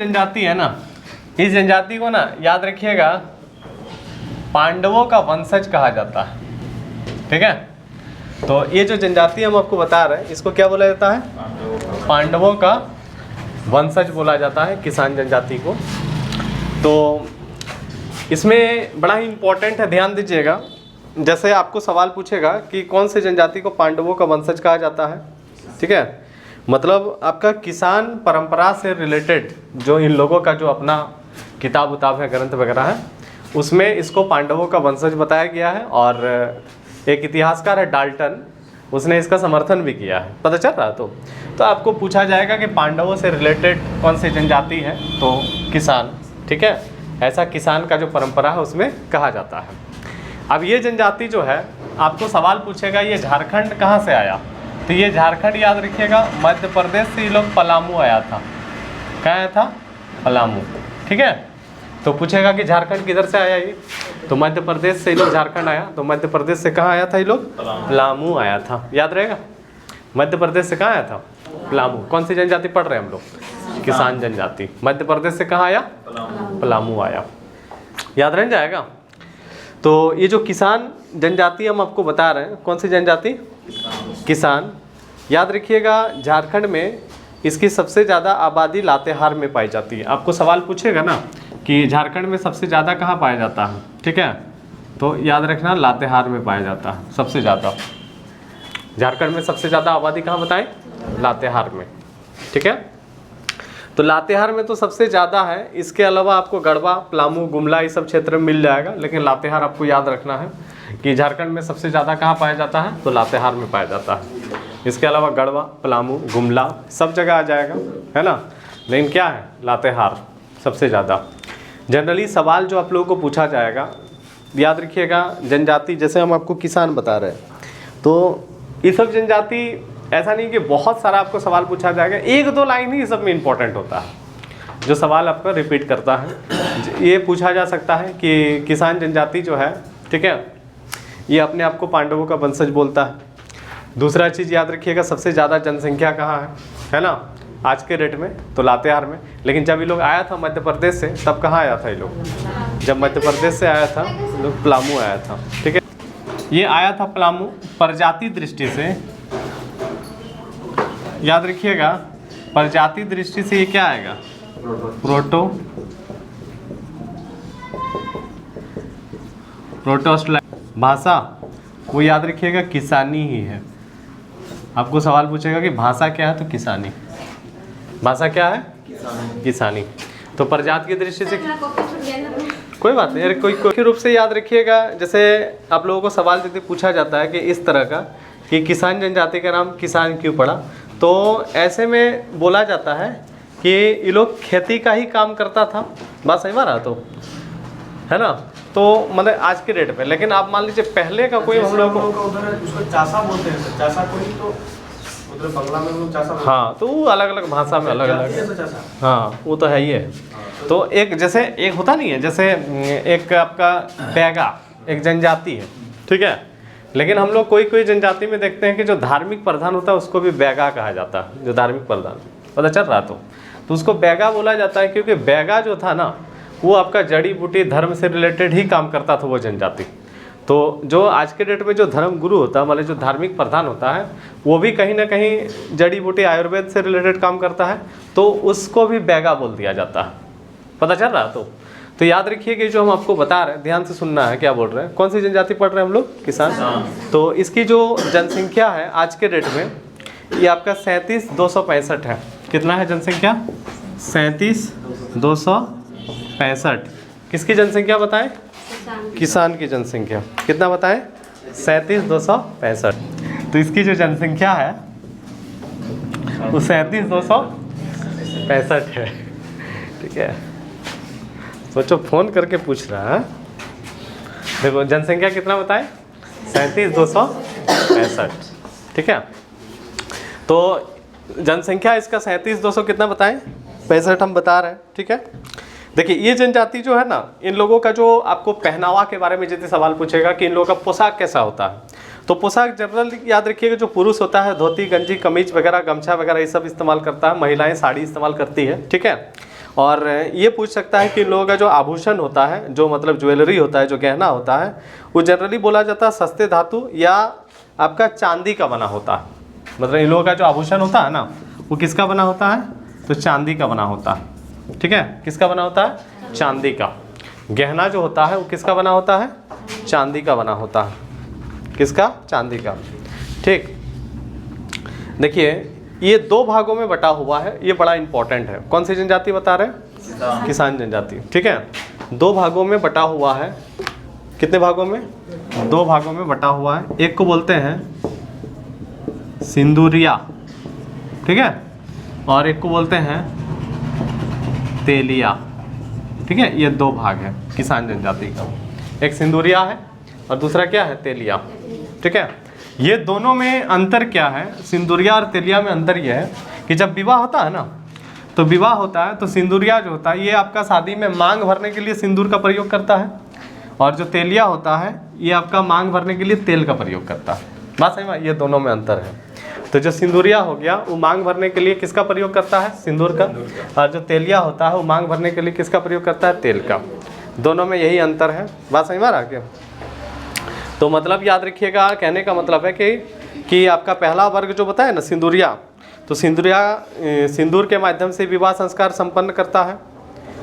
जनजाति है ना, इस जनजाति को ना याद रखिएगा पांडवों का वंशज कहा जाता है। ठीक है, तो ये जो जनजाति हम आपको बता रहे हैं इसको क्या बोला जाता है? पांडवों का वंशज बोला जाता है किसान जनजाति को। तो इसमें बड़ा ही इम्पोर्टेंट है, ध्यान दीजिएगा। जैसे आपको सवाल पूछेगा कि कौन से जनजाति को पांडवों का वंशज कहा जाता है, ठीक है, मतलब आपका किसान परंपरा से रिलेटेड जो इन लोगों का जो अपना किताब उताब है, ग्रंथ वगैरह है, उसमें इसको पांडवों का वंशज बताया गया है। और एक इतिहासकार है डाल्टन, उसने इसका समर्थन भी किया है। पता चल रहा है? तो आपको पूछा जाएगा कि पांडवों से रिलेटेड कौन सी जनजाति है, तो किसान। ठीक है, ऐसा किसान का जो परंपरा है उसमें कहा जाता है। अब ये जनजाति जो है आपको सवाल पूछेगा ये झारखंड कहाँ से आया, तो ये झारखंड याद रखिएगा मध्य प्रदेश से ये लोग पलामू आया था। कहाँ आया था? पलामू। ठीक है, तो पूछेगा कि झारखंड किधर से आया ये, तो मध्य प्रदेश से ये लोग झारखंड आया। तो मध्य प्रदेश से कहाँ आया था ये लोग? पलामू आया था। याद रहेगा, मध्य प्रदेश से कहाँ आया था? पलामू। कौन सी जनजाति पढ़ रहे हैं हम लोग? किसान जनजाति। मध्य प्रदेश से कहाँ आया? पलामू आया। याद रह जाएगा। तो ये जो किसान जनजाति हम आपको बता रहे हैं, कौन सी जनजाति? किसान। याद रखिएगा झारखंड में इसकी सबसे ज़्यादा आबादी लातेहार में पाई जाती है। आपको सवाल पूछेगा ना कि झारखंड में सबसे ज़्यादा कहाँ पाया जाता है, ठीक है, तो याद रखना लातेहार में पाया जाता है सबसे ज़्यादा। झारखंड में सबसे ज़्यादा आबादी कहाँ बताएं? लातेहार में। ठीक है, तो लातेहार में तो सबसे ज़्यादा है। इसके अलावा आपको गढ़वा, पलामू, गुमला ये सब क्षेत्र में मिल जाएगा, लेकिन लातेहार आपको याद रखना है कि झारखंड में सबसे ज़्यादा कहाँ पाया जाता है, तो लातेहार में पाया जाता है। इसके अलावा गढ़वा, पलामू, गुमला सब जगह आ जाएगा, है ना, लेकिन क्या है? लातेहार सबसे ज़्यादा। जनरली सवाल जो आप लोगों को पूछा जाएगा, याद रखिएगा जनजाति, जैसे हम आपको किसान बता रहे हैं, तो ये सब जनजाति ऐसा नहीं कि बहुत सारा आपको सवाल पूछा जाएगा, एक दो लाइन ही सब में इम्पोर्टेंट होता है जो सवाल आपका रिपीट करता है। ये पूछा जा सकता है कि किसान जनजाति जो है, ठीक है, ये अपने आप को पांडवों का वंशज बोलता है। दूसरा चीज़ याद रखिएगा सबसे ज़्यादा जनसंख्या कहाँ है ना, आज के डेट में, तो लातेहार में। लेकिन जब ये लोग आया था मध्य प्रदेश से, तब कहाँ आया था ये लोग? जब मध्य प्रदेश से आया था लोग, पलामू आया था। ठीक है, ये आया था पलामू। प्रजाति दृष्टि से याद रखिएगा, प्रजाति दृष्टि से ये क्या आएगा? प्रोटोस्टैटिक। भाषा वो याद रखिएगा किसानी ही है। आपको सवाल पूछेगा कि भाषा क्या है, तो किसानी। भाषा क्या है? किसानी। तो प्रजाति की दृष्टि से कोई बात नहीं, कोई रूप से याद रखिएगा। जैसे आप लोगों को सवाल यदि पूछा जाता है कि इस तरह का कि किसान जनजाति का नाम किसान क्यों पड़ा, तो ऐसे में बोला जाता है कि ये लोग खेती का ही काम करता था। बात सही बात है, तो है ना, तो मतलब आज के डेट में। लेकिन आप मान लीजिए पहले का कोई हम लोग को उधर उसको चासा बोलते हैं, चासा कोई तो उधर बंगला में लोग चासा बोलते हैं। हाँ, तो वो अलग अलग भाषा में अलग अलग, हाँ वो तो है ही है। तो एक जैसे एक होता नहीं है, जैसे एक आपका बैगा एक जनजाति है, ठीक है, लेकिन हम लोग कोई जनजाति में देखते हैं कि जो धार्मिक प्रधान होता है उसको भी बैगा कहा जाता है। जो धार्मिक प्रधान, पता चल रहा तो उसको बैगा बोला जाता है, क्योंकि बैगा जो था ना वो आपका जड़ी बूटी धर्म से रिलेटेड ही काम करता था वो जनजाति। तो जो आज के डेट में जो धर्म गुरु होता है, मतलब जो धार्मिक प्रधान होता है, वो भी कहीं ना कहीं जड़ी बूटी आयुर्वेद से रिलेटेड काम करता है, तो उसको भी बैगा बोल दिया जाता है। पता चल रहा तो याद रखिए कि जो हम आपको बता रहे हैं, ध्यान से सुनना है क्या बोल रहे हैं। कौन सी जनजाति पढ़ रहे हैं हम लोग? किसान। तो इसकी जो जनसंख्या है आज के डेट में, ये आपका 37,265 है। कितना है जनसंख्या? 37,265। किसकी जनसंख्या बताएं? किसान की जनसंख्या। कितना बताएं? 37,265। तो इसकी जो जनसंख्या है वो 37,265 है। ठीक है, सोचो फोन करके पूछ रहा है। देखो जनसंख्या कितना बताएं? 37,265। ठीक है, तो जनसंख्या इसका 37,200 कितना बताएं? 65 हम बता रहे हैं। ठीक है, देखिए ये जनजाति जो है ना, इन लोगों का जो आपको पहनावा के बारे में यदि सवाल पूछेगा कि इन लोगों का पोशाक कैसा होता है, तो पोशाक जनरल याद रखिएगा जो पुरुष होता है धोती, गंजी, कमीज वगैरह, गमछा वगैरह ये सब इस्तेमाल करता है। महिलाएं साड़ी इस्तेमाल करती है। ठीक है, और ये पूछ सकता है कि इन लोगों का जो आभूषण होता है, जो मतलब ज्वेलरी होता है, जो गहना होता है, वो जनरली बोला जाता है सस्ते धातु या आपका चांदी का बना होता है। मतलब इन लोगों का जो आभूषण होता है ना, वो किसका बना होता है? तो चांदी का बना होता है। ठीक है, किसका बना होता है? चांदी का। गहना जो होता है वो किसका बना होता है? चांदी का बना होता है। किसका? चांदी का। ठीक, देखिए ये दो भागों में बटा हुआ है, ये बड़ा इंपॉर्टेंट है। कौन सी जनजाति बता रहे हैं? किसान जनजाति। ठीक है, दो भागों में बटा हुआ है। कितने भागों में? दो भागों में बटा हुआ है। एक को बोलते हैं सिंदूरिया, ठीक है, और एक को बोलते हैं तेलिया। ठीक है, ये दो भाग है किसान जनजाति का। एक सिंदूरिया है और दूसरा क्या है? तेलिया। ठीक है, ये दोनों में अंतर क्या है? सिंदूरिया और तेलिया में अंतर ये है कि जब विवाह होता है ना, तो विवाह होता है तो सिंदूरिया जो होता है ये आपका शादी में मांग भरने के लिए सिंदूर का प्रयोग करता है, और जो तेलिया होता है ये आपका मांग भरने के लिए तेल का प्रयोग करता है। बात सही में? ये दोनों में अंतर है। तो जो सिंदूरिया हो गया वो मांग भरने के लिए किसका प्रयोग करता है? सिंदूर का। और जो तेलिया होता है वो मांग भरने के लिए किसका प्रयोग करता है? तेल का। दोनों में यही अंतर है। बात समझ में आ रहा है क्या? तो मतलब याद रखिएगा, कहने का मतलब है कि आपका पहला वर्ग जो बताया ना सिंदूरिया, तो सिंदूरिया सिंदूर के माध्यम से विवाह संस्कार संपन्न करता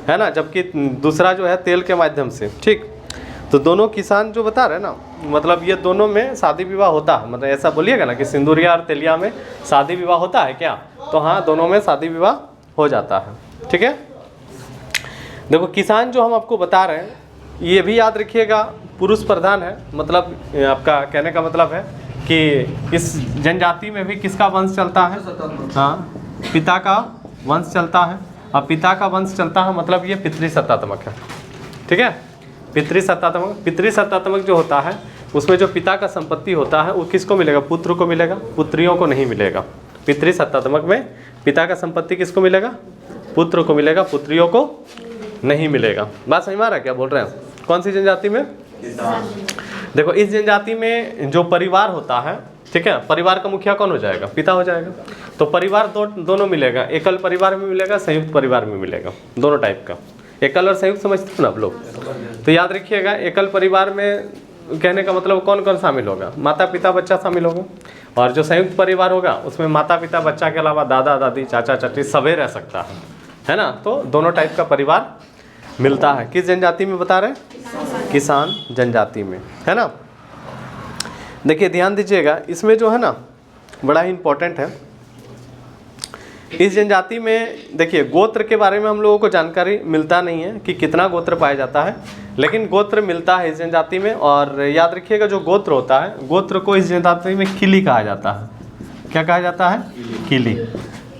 है ना, जबकि दूसरा जो है तेल के माध्यम से। ठीक, तो दोनों किसान जो बता रहे हैं ना, मतलब ये दोनों में शादी विवाह होता है। मतलब ऐसा बोलिएगा ना कि सिंदूरिया और तेलिया में शादी विवाह होता है क्या? तो हाँ, दोनों में शादी विवाह हो जाता है। ठीक है, देखो किसान जो हम आपको बता रहे हैं ये भी याद रखिएगा पुरुष प्रधान है। मतलब आपका कहने का मतलब है कि इस जनजाति में भी किसका वंश चलता है? हाँ, पिता का वंश चलता है। अब पिता का वंश चलता है मतलब ये पितृसत्तात्मक है। ठीक है, पितृसत्तात्मक जो होता है उसमें जो पिता का संपत्ति होता है वो किसको मिलेगा? पुत्र को मिलेगा, पुत्रियों को नहीं मिलेगा। पितृसत्तात्मक में पिता का संपत्ति किसको मिलेगा? पुत्र को मिलेगा, पुत्रियों को नहीं मिलेगा। बात समझ में आ रहा है क्या बोल रहे हैं? कौन सी जनजाति में? देखो इस जनजाति में जो परिवार होता है, ठीक है, परिवार का मुखिया कौन हो जाएगा? पिता हो जाएगा। तो परिवार दोनों मिलेगा, एकल परिवार में मिलेगा, संयुक्त परिवार में मिलेगा, दोनों टाइप का। एकल और संयुक्त समझते हो ना आप लोग? तो याद रखिएगा एकल परिवार में कहने का मतलब कौन कौन शामिल होगा? माता पिता बच्चा शामिल होगा। और जो संयुक्त परिवार होगा उसमें माता पिता बच्चा के अलावा दादा दादी चाचा चाची सभी रह सकता है ना। तो दोनों टाइप का परिवार मिलता है। किस जनजाति में बता रहे हैं? किसान जनजाति में, है ना। देखिए ध्यान दीजिएगा, इसमें जो है ना बड़ा ही इम्पोर्टेंट है। इस जनजाति में देखिए गोत्र के बारे में हम लोगों को जानकारी मिलता नहीं है कि कितना गोत्र पाया जाता है, लेकिन गोत्र मिलता है इस जनजाति में। और याद रखिएगा जो गोत्र होता है, गोत्र को इस जनजाति में किली कहा जाता है। क्या कहा जाता है? किली।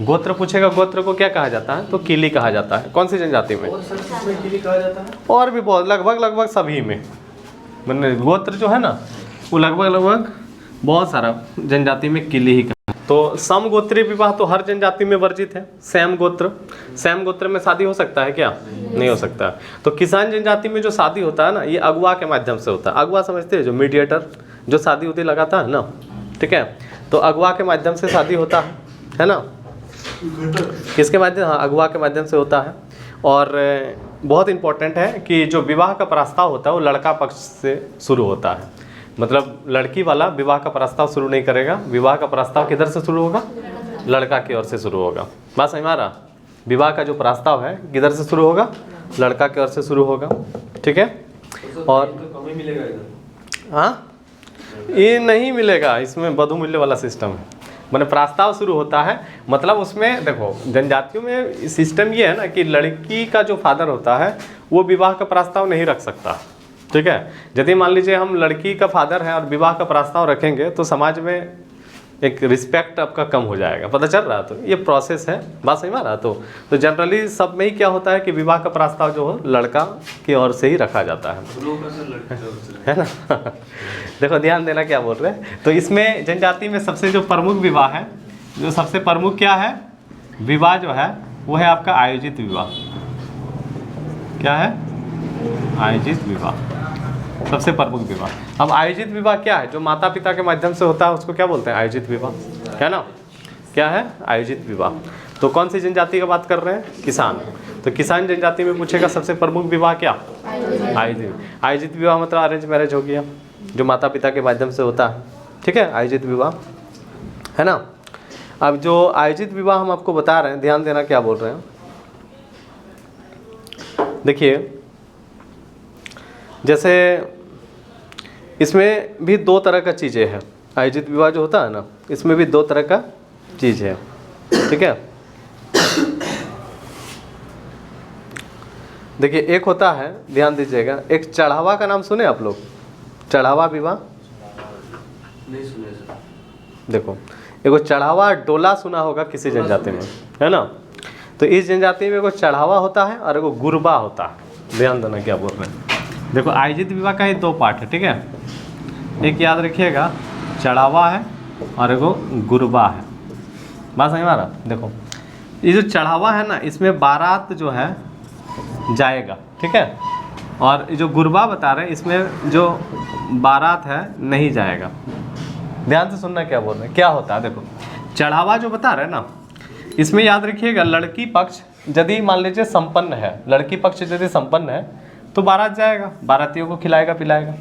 गोत्र पूछेगा गोत्र को क्या कहा जाता है, तो किली कहा जाता है। कौन सी जनजाति में? किली कहा जाता है। और भी बहुत, लगभग सभी में। मैंने गोत्र जो है ना वो लगभग बहुत सारा जनजाति में किली ही कहा। तो समगोत्रीय विवाह तो हर जनजाति में वर्जित है। सैम गोत्र में शादी हो सकता है क्या? नहीं हो सकता। तो किसान जनजाति में जो शादी होता है ना, ये अगुआ के माध्यम से होता है। अगुआ समझते हैं, जो मीडिएटर, जो शादी उदी लगाता है ना, ठीक है, तो अगुआ के माध्यम से शादी होता है ना। किसके माध्यम? हाँ, अगुआ के माध्यम से होता है। और बहुत इंपॉर्टेंट है कि जो विवाह का प्रस्ताव होता है वो लड़का पक्ष से शुरू होता है। मतलब लड़की वाला विवाह का प्रस्ताव शुरू नहीं करेगा। विवाह का प्रस्ताव किधर से शुरू होगा? लड़का की ओर से शुरू होगा। बात समझ में आ रहा? विवाह का जो प्रस्ताव है किधर से शुरू होगा? लड़का की ओर से शुरू होगा। ठीक है, और हाँ ये नहीं मिलेगा, इसमें वधू मूल्य वाला सिस्टम है। मैंने प्रस्ताव शुरू होता है, मतलब उसमें देखो जनजातियों में सिस्टम ये है ना कि लड़की का जो फादर होता है वो विवाह का प्रस्ताव नहीं रख सकता। ठीक है, यदि मान लीजिए हम लड़की का फादर है और विवाह का प्रस्ताव रखेंगे तो समाज में एक रिस्पेक्ट आपका कम हो जाएगा। पता चल रहा? तो ये प्रोसेस है। बात सही में आ रहा? तो जनरली सब में ही क्या होता है कि विवाह का प्रस्ताव जो हो लड़का की ओर से ही रखा जाता है ना। देखो ध्यान देना क्या बोल रहे हैं। तो इसमें जनजाति में सबसे जो प्रमुख विवाह है, जो सबसे प्रमुख क्या है विवाह जो है वो है आपका आयोजित विवाह। क्या है? आयोजित विवाह सबसे प्रमुख विवाह। अब आयोजित विवाह क्या है? जो माता पिता के माध्यम से होता है उसको क्या बोलते हैं? आयोजित विवाह, है ना। क्या है? आयोजित विवाह। तो कौन सी जनजाति का बात कर रहे हैं? किसान। तो किसान जनजाति में पूछेगा सबसे प्रमुख विवाह क्या? आयोजित विवाह मतलब अरेंज मैरिज हो गया, जो माता पिता के माध्यम से होता है, ठीक है, आयोजित विवाह, है ना। अब जो आयोजित विवाह हम आपको बता रहे हैं, ध्यान देना क्या बोल रहे हैं। देखिए, जैसे इसमें भी दो तरह का चीज़ें हैं। आयोजित विवाह जो होता है ना, इसमें भी दो तरह का चीज़ है, ठीक है। देखिए, एक होता है, ध्यान दीजिएगा, एक चढ़ावा का नाम सुने आप लोग? चढ़ावा विवाह नहीं सुने सर। देखो, एगो चढ़ावा डोला सुना होगा किसी जनजाति में, है ना। तो इस जनजाति में एगो चढ़ावा होता है और एगो गुरबा होता है। ध्यान देना क्या बोल रहे हैं। देखो, आयोजित विवाह का ये दो पार्ट है, ठीक है। एक याद रखिएगा, चढ़ावा है और एगो गुरबा है। बात समझ में आ रहा? देखो, ये जो चढ़ावा है ना, इसमें बारात जो है जाएगा, ठीक है। और जो गुरबा बता रहे हैं, इसमें जो बारात है नहीं जाएगा। ध्यान से सुनना क्या बोल रहे हैं, क्या होता है। देखो, चढ़ावा जो बता रहे हैं ना, इसमें याद रखिएगा, लड़की पक्ष यदि मान लीजिए संपन्न है, लड़की पक्ष यदि संपन्न है तो बारात जाएगा, बारातियों को खिलाएगा पिलाएगा।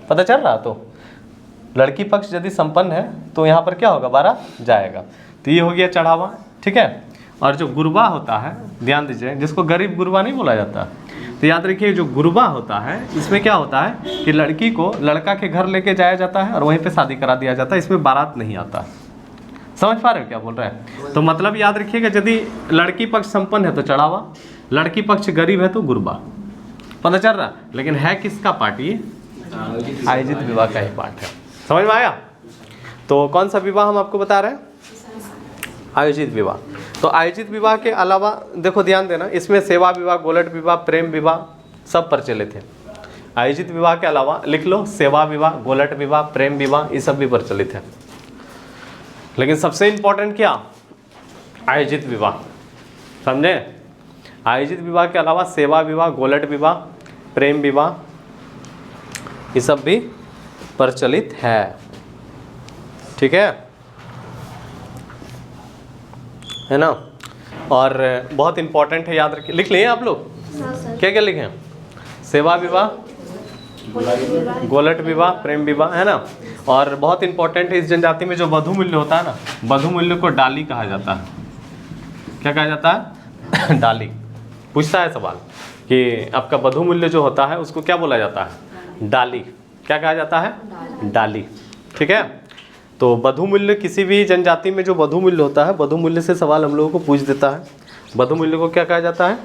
पता चल रहा? तो लड़की पक्ष यदि संपन्न है तो यहाँ पर क्या होगा, बारात जाएगा। तो ये हो गया चढ़ावा, ठीक है। और जो गुरबा होता है, ध्यान दीजिए, जिसको गरीब गुरबा नहीं बोला जाता, तो याद रखिए, जो गुरबा होता है इसमें क्या होता है कि लड़की को लड़का के घर लेके जाया जाता है और वहीं पे शादी करा दिया जाता है। इसमें बारात नहीं आता। समझ पा रहे हो क्या बोल रहे हैं? तो मतलब याद रखिएगा, यदि लड़की पक्ष संपन्न है तो चढ़ावा, लड़की पक्ष गरीब है तो गुरबा। पता चल रहा? लेकिन है किसका पार्ट ये? आयोजित विवाह का ही पार्ट है। समझ में आया? तो कौन सा विवाह हम आपको बता रहे हैं? आयोजित विवाह। तो आयोजित विवाह के अलावा देखो, ध्यान देना, इसमें सेवा विवाह, गोलट विवाह, प्रेम विवाह सब प्रचलित है। आयोजित विवाह के अलावा लिख लो, सेवा विवाह, गोलट विवाह, प्रेम विवाह, ये सब भी प्रचलित है। लेकिन सबसे इंपॉर्टेंट क्या? आयोजित विवाह। समझे? आयोजित विवाह के अलावा सेवा विवाह, गोलट विवाह, प्रेम विवाह, ये सब भी प्रचलित है, ठीक है ना। और बहुत इंपॉर्टेंट है, याद रखिए, लिख लिए आप लोग? क्या क्या लिखे? सेवा विवाह, गोलट विवाह, प्रेम विवाह, है ना। और बहुत इंपॉर्टेंट है, इस जनजाति में जो वधु मूल्य होता है ना, वधु मूल्य को डाली कहा जाता है। क्या कहा जाता है? डाली। पूछता है सवाल कि आपका वधु मूल्य जो होता है उसको क्या बोला जाता है? डाली। क्या कहा जाता है? डाली, ठीक है। तो वधु मूल्य, किसी भी जनजाति में जो वधु मूल्य होता है, वधु मूल्य से सवाल हम लोगों को पूछ देता है। वधु मूल्य को क्या कहा जाता है?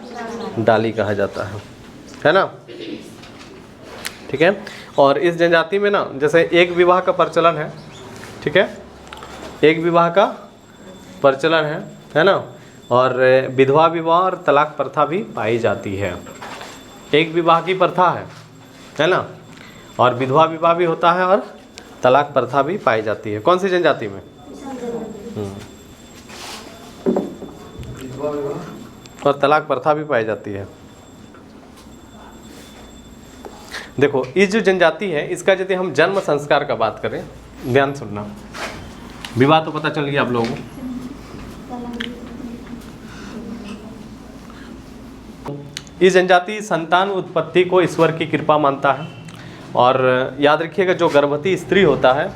डाली कहा जाता है ना, ठीक है। और इस जनजाति में ना, जैसे एक विवाह का प्रचलन है, ठीक है, एक विवाह का प्रचलन है ना। और विधवा विवाह और तलाक प्रथा भी पाई जाती है। एक विवाह की प्रथा है ना, और विधवा विवाह भी होता है और तलाक प्रथा भी पाई जाती है। कौन सी जनजाति में? और तलाक प्रथा भी पाई जाती है। देखो, इस जो जनजाति है, इसका यदि हम जन्म संस्कार का बात करें, ध्यान सुनना, विवाह तो पता चल गया आप लोगों को। इस जनजाति संतान उत्पत्ति को ईश्वर की कृपा मानता है। और याद रखिएगा, जो गर्भवती स्त्री होता है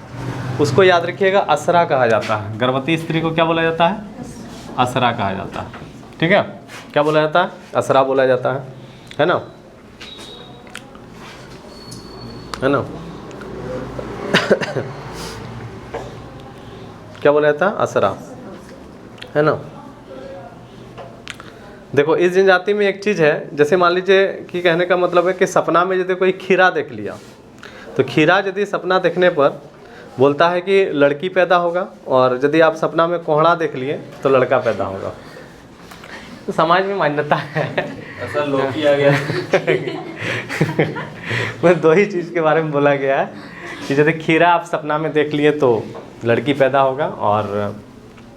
उसको याद रखिएगा असरा कहा जाता है। गर्भवती स्त्री को क्या बोला जाता है? असरा कहा जाता है, ठीक है। क्या बोला जाता है? असरा बोला जाता है ना, है ना। क्या बोला जाता है? असरा, है ना। देखो, इस जनजाति में एक चीज़ है, जैसे मान लीजिए कि कहने का मतलब है कि सपना में यदि कोई खीरा देख लिया, तो खीरा यदि सपना देखने पर बोलता है कि लड़की पैदा होगा, और यदि आप सपना में कोहड़ा देख लिए तो लड़का पैदा होगा। तो समाज में मान्यता है, ऐसा लोकी आ गया। मैं दो ही चीज़ के बारे में बोला गया है कि यदि खीरा आप सपना में देख लिए तो लड़की पैदा होगा, और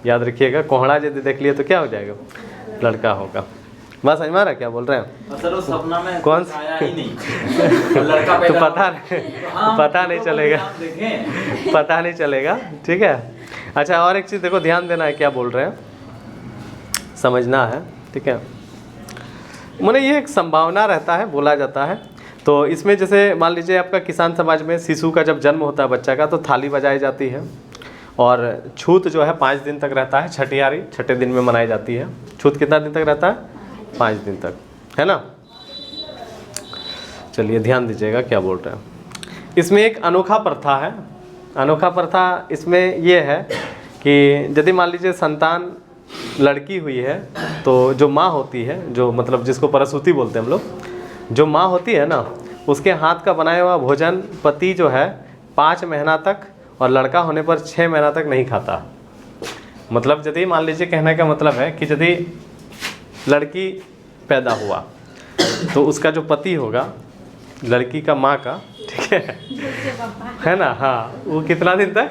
याद रखिएगा कोहड़ा यदि देख लिए तो क्या हो जाएगा? लड़का होगा। बस समझ में आ रहा क्या बोल रहे हैं? असल वो सपना में कौन आया ही नहीं। लड़का तो पैदा पता नहीं चलेगा, पता नहीं चलेगा, ठीक है। अच्छा, और एक चीज़ देखो, ध्यान देना है, क्या बोल रहे हैं, समझना है, ठीक है। मैंने ये एक संभावना रहता है, बोला जाता है। तो इसमें जैसे मान लीजिए आपका किसान समाज में शिशु का जब जन्म होता है बच्चा का, तो थाली बजाई जाती है और छूत जो है 5 दिन तक रहता है। छठियारी छठे दिन में मनाई जाती है। छूत कितना दिन तक रहता है? 5 दिन तक, है ना। चलिए ध्यान दीजिएगा क्या बोल रहे हैं। इसमें एक अनोखा प्रथा है। अनोखा प्रथा इसमें ये है कि यदि मान लीजिए संतान लड़की हुई है, तो जो माँ होती है, जो मतलब जिसको प्रसूति बोलते हैं हम लोग, जो माँ होती है ना, उसके हाथ का बनाया हुआ भोजन पति जो है 5 महीना तक, और लड़का होने पर 6 महीना तक नहीं खाता। मतलब यदि मान लीजिए, कहने का मतलब है कि यदि लड़की पैदा हुआ तो उसका जो पति होगा, लड़की का माँ का, ठीक है ना, हाँ, वो कितना दिन तक?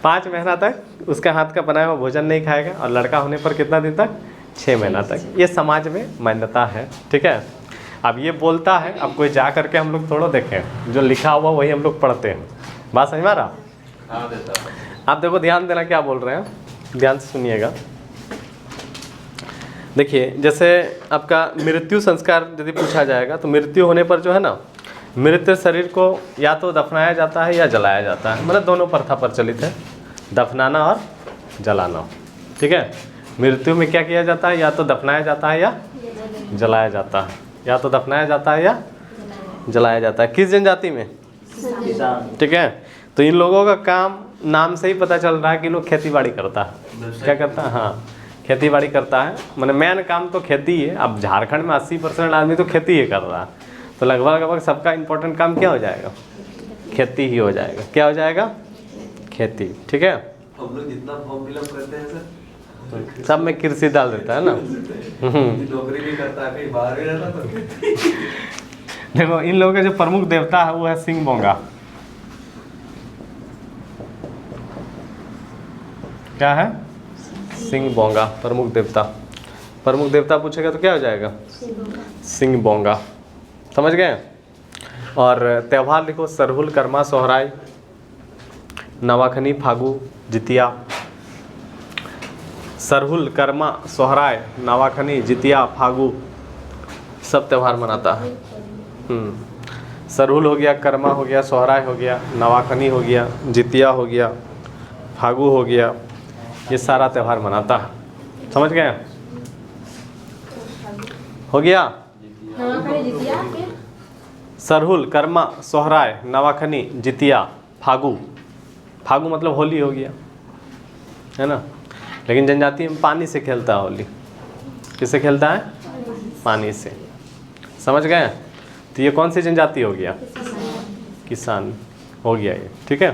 5 महीना तक उसका हाथ का बनाया हुआ भोजन नहीं खाएगा, और लड़का होने पर कितना दिन तक? 6 महीना तक। ये समाज में मान्यता है, ठीक है। अब ये बोलता है, अब कोई जा करके हम लोग थोड़ा देखें, जो लिखा हुआ वही हम लोग पढ़ते हैं। बात समझ में आ रहा? आप देखो, ध्यान देना क्या बोल रहे हैं, ध्यान से सुनिएगा। देखिए, जैसे आपका मृत्यु संस्कार यदि पूछा जाएगा, तो मृत्यु होने पर जो है ना, मृत शरीर को या तो दफनाया जाता है या जलाया जाता है। मतलब दोनों प्रथा प्रचलित है, दफनाना और जलाना, ठीक है। मृत्यु में क्या किया जाता है? या तो दफनाया जाता है या जलाया जाता है। या तो दफनाया जाता है या जलाया जाता है। किस जनजाति में? ठीक है। तो इन लोगों का काम नाम से ही पता चल रहा है कि लोग खेती बाड़ी करता है। क्या करता है? हाँ, खेती बाड़ी करता है। मैंने मेन काम तो खेती ही है। अब झारखंड में 80% आदमी तो खेती ही कर रहा है, तो लगभग सबका इम्पोर्टेंट काम क्या हो जाएगा? खेती ही हो जाएगा। क्या हो जाएगा? खेती, ठीक है। हम लोग जितना फॉर्म फिलअप करते हैं सर, सब में कृषि डाल देता है ना। नौकरी भी करता है, कहीं बाहर भी रहता तो। देखो, इन लोगों का जो प्रमुख देवता है वो है सिंह बोंगा। क्या है? सिंह बोंगा प्रमुख देवता। प्रमुख देवता पूछेगा तो क्या हो जाएगा? सिंह बोंगा। समझ गए? और त्यौहार लिखो, सरहुल, कर्मा, सोहराय, नवाखनी, फागु, जितिया। सरहुल, कर्मा, सोहराय, नवाखनी, जितिया, फागु, सब त्यौहार मनाता है। सरहुल हो गया, कर्मा हो गया, सोहराय हो गया, नवाखनी हो गया, जितिया हो गया, फागु हो गया, ये सारा त्यौहार मनाता है। समझ गए? हो गया? सरहुल, कर्मा, सोहराय, नवाखनी, जितिया, फागु। फागु मतलब होली हो गया, है ना। लेकिन जनजाति में पानी से खेलता है होली। किससे खेलता है? पानी से। समझ गए? तो ये कौन सी जनजाति हो गया? किसान हो गया ये, ठीक है।